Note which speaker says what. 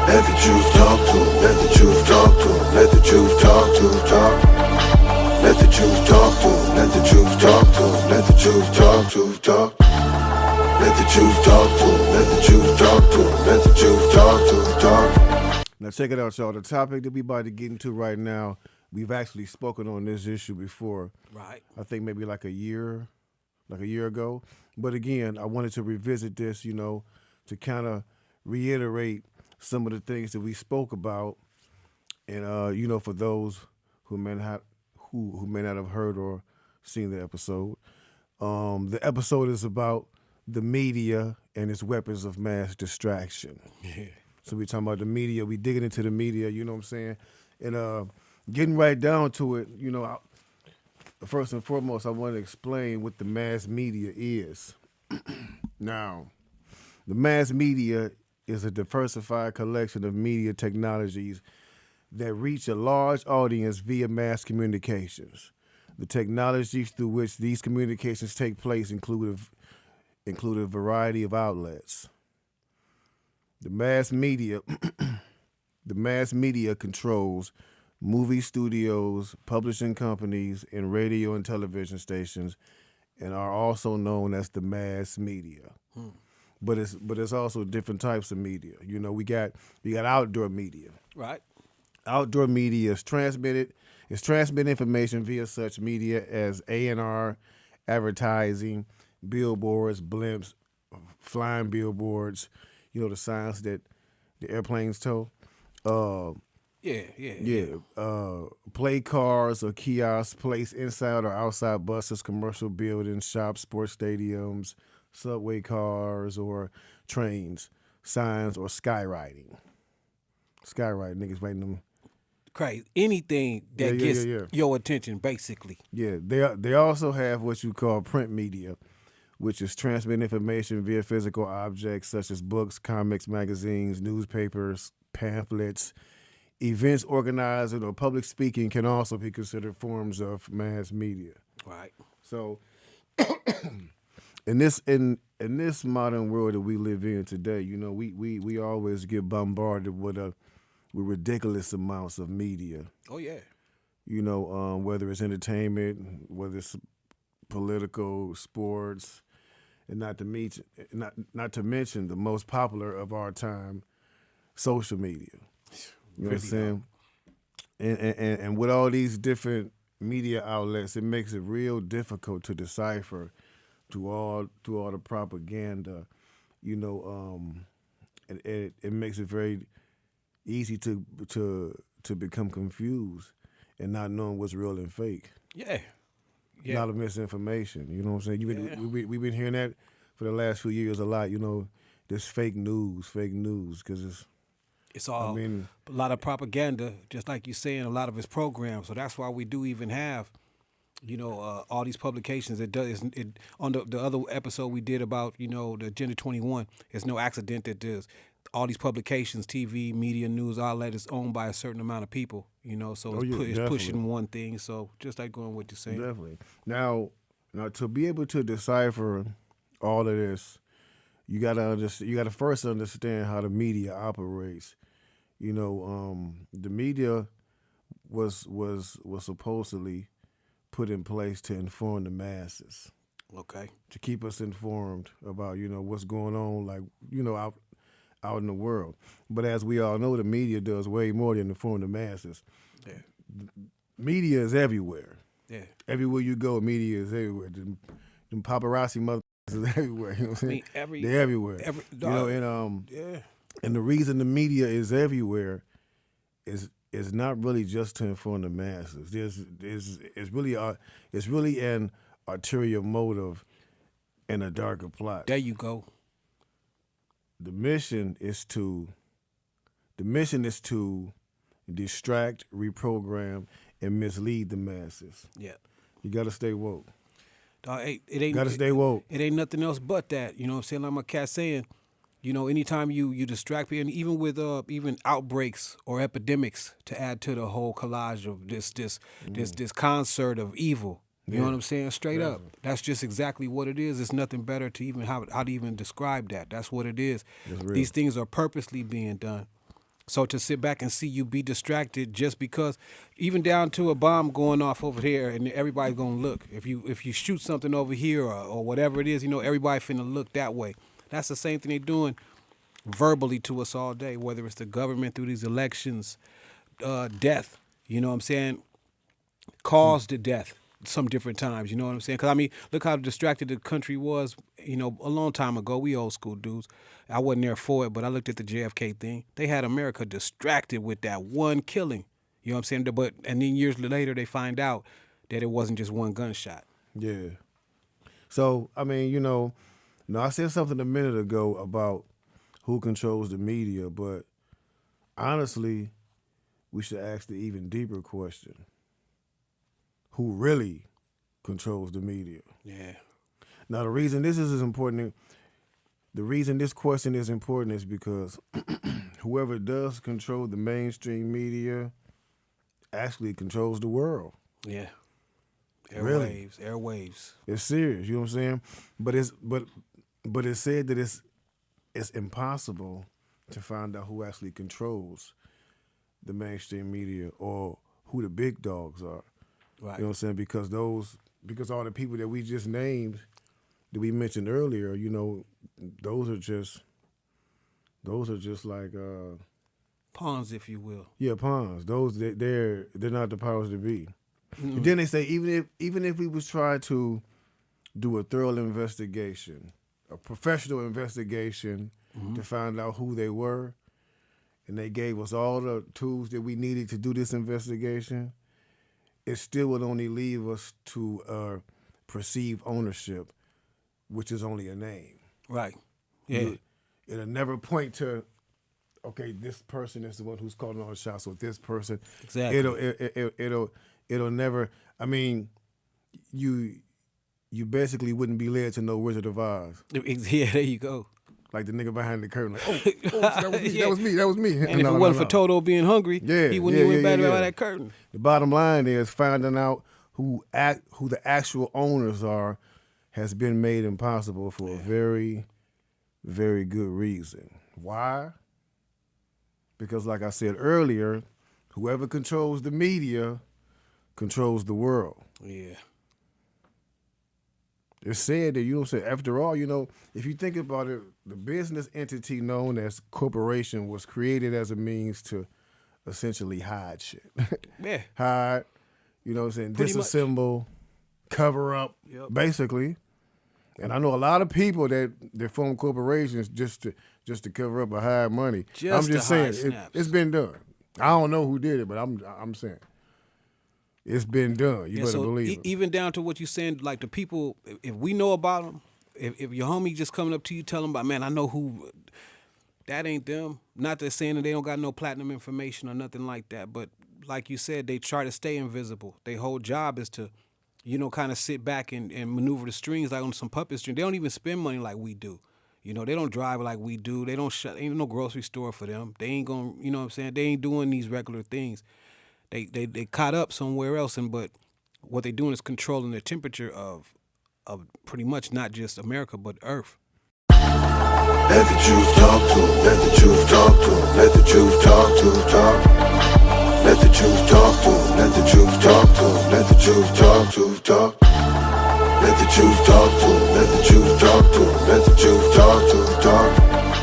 Speaker 1: Let the truth talk to 'em. Let the truth talk to 'em. Let the truth talk to 'em. Talk. Let the truth talk to 'em. Let the truth talk to 'em. Let the truth talk to 'em. Talk. Let the truth talk to 'em. Let the truth talk to 'em. Let the truth talk to 'em. Talk.
Speaker 2: Now check it out, y'all. The topic that we about to get into right now, we've actually spoken on this issue before.
Speaker 3: Right.
Speaker 2: I think maybe like a year ago. But again, I wanted to revisit this, to kind of reiterate some of the things that we spoke about, and for those who may not have heard or seen the episode. The episode is about the media and its weapons of mass distraction.
Speaker 3: Yeah.
Speaker 2: So we talking about the media. We digging into the media. You know what I'm saying? And getting right down to it. First and foremost, I want to explain what the mass media is. Now, the mass media is a diversified collection of media technologies that reach a large audience via mass communications. The technologies through which these communications take place include a variety of outlets. The mass media controls movie studios, publishing companies, and radio and television stations, and are also known as the mass media. But it's also different types of media. We got outdoor media.
Speaker 3: Right.
Speaker 2: Outdoor media is transmitting information via such media as A&R, advertising, billboards, blimps, flying billboards, the signs that the airplanes tow. Play cars or kiosks placed inside or outside buses, commercial buildings, shops, sports stadiums, subway cars or trains, signs, or skywriting. Skywriting, niggas writing them.
Speaker 3: Crazy. Anything that gets your attention, basically.
Speaker 2: Yeah, they also have what you call print media, which is transmitting information via physical objects such as books, comics, magazines, newspapers, pamphlets. Events organizing or public speaking can also be considered forms of mass media.
Speaker 3: Right.
Speaker 2: So, in this modern world that we live in today, we always get bombarded with ridiculous amounts of media.
Speaker 3: Oh yeah.
Speaker 2: Whether it's entertainment, whether it's political, sports, and not to mention the most popular of our time, social media. You know what I'm saying? And with all these different media outlets, it makes it real difficult to decipher through all the propaganda. It makes it very easy to become confused and not knowing what's real and fake.
Speaker 3: Yeah.
Speaker 2: A lot of misinformation. You know what I'm saying? We've been hearing that for the last few years a lot. This fake news, because
Speaker 3: it's all a lot of propaganda, just like you're saying, a lot of it's programs. So that's why we do even have, all these publications. On the other episode we did about, the Agenda 21, it's no accident that there's all these publications, TV, media, news outlet is owned by a certain amount of people, so it's pushing one thing. So just like going what you're saying.
Speaker 2: Definitely. Now to be able to decipher all of this, you gotta first understand how the media operates. The media was supposedly put in place to inform the masses.
Speaker 3: Okay.
Speaker 2: To keep us informed about, what's going on, out in the world. But as we all know, the media does way more than inform the masses.
Speaker 3: Yeah.
Speaker 2: Media is everywhere.
Speaker 3: Yeah.
Speaker 2: Everywhere you go, media is everywhere. Them paparazzi motherfuckers is everywhere. You know what I'm saying? They're everywhere. And the reason the media is everywhere is not really just to inform the masses. It's really an ulterior motive and a darker plot.
Speaker 3: There you go.
Speaker 2: The mission is to distract, reprogram, and mislead the masses.
Speaker 3: Yeah.
Speaker 2: You gotta stay woke.
Speaker 3: It ain't
Speaker 2: gotta stay woke.
Speaker 3: It ain't nothing else but that. You know what I'm saying? Like my cat saying, anytime you distract people, and even with even outbreaks or epidemics, to add to the whole collage of this concert of evil. You know what I'm saying? Straight up. That's just exactly what it is. It's nothing better to even how to even describe that. That's what it is. These things are purposely being done. So to sit back and see you be distracted just because, even down to a bomb going off over there, and everybody's gonna look. If you shoot something over here or whatever it is, everybody finna look that way. That's the same thing they're doing verbally to us all day, whether it's the government through these elections, death. You know what I'm saying? Caused the death some different times. You know what I'm saying? Because, I mean, look how distracted the country was, a long time ago. We old school dudes. I wasn't there for it, but I looked at the JFK thing. They had America distracted with that one killing. You know what I'm saying? And then years later, they find out that it wasn't just one gunshot.
Speaker 2: Yeah. So, I mean, I said something a minute ago about who controls the media, but honestly, we should ask the even deeper question. Who really controls the media?
Speaker 3: Yeah.
Speaker 2: Now, the reason this is important, the reason this question is important is because whoever does control the mainstream media actually controls the world.
Speaker 3: Yeah.
Speaker 2: Really?
Speaker 3: Airwaves.
Speaker 2: It's serious, you know what I'm saying? But it's said that it's impossible to find out who actually controls the mainstream media or who the big dogs are.
Speaker 3: Right.
Speaker 2: You know what I'm saying? Because all the people that we just named, that we mentioned earlier, those are just like
Speaker 3: pawns, if you will.
Speaker 2: Yeah, pawns. Those they're not the powers to be. Mm-hmm. And then they say even if we was trying to do a thorough investigation, a professional investigation to find out who they were, and they gave us all the tools that we needed to do this investigation, it still would only leave us to perceive ownership, which is only a name.
Speaker 3: Right. Yeah.
Speaker 2: It'll never point to, okay, this person is the one who's calling all the shots with this person.
Speaker 3: Exactly.
Speaker 2: It'll never. I mean, you basically wouldn't be led to know Wizard of Oz.
Speaker 3: Yeah, there you go.
Speaker 2: Like the nigga behind the curtain, like, that was me, yeah. that was me.
Speaker 3: And if it wasn't for Toto being hungry, he wouldn't even bat out that curtain.
Speaker 2: The bottom line is finding out who the actual owners are has been made impossible for a very, very good reason. Why? Because like I said earlier, whoever controls the media controls the world.
Speaker 3: Yeah.
Speaker 2: It's said that, after all, if you think about it, the business entity known as corporation was created as a means to essentially hide shit.
Speaker 3: Yeah.
Speaker 2: Hide, disassemble, cover up, basically. And I know a lot of people that form corporations just to cover up or hide money. I'm just saying, it's been done. I don't know who did it, but I'm saying. It's been done. You better believe it.
Speaker 3: Even down to what you're saying, like the people, if we know about them, if your homie just coming up to you telling about, man, I know who, that ain't them. Not that saying that they don't got no platinum information or nothing like that, but like you said, they try to stay invisible. Their whole job is to, kind of sit back and maneuver the strings like on some puppet string. They don't even spend money like we do. They don't drive like we do. They don't ain't no grocery store for them. They ain't gonna, what I'm saying? They ain't doing these regular things. They caught up somewhere else, but what they're doing is controlling the temperature of pretty much not just America, but Earth.
Speaker 1: Let the truth talk to 'em, let the truth talk to 'em, let the truth talk to 'em, talk. Let the truth talk to 'em, let the truth talk to 'em, let the truth talk to 'em, talk. Let the truth talk to 'em, let the truth talk to 'em, let the truth talk to 'em, talk.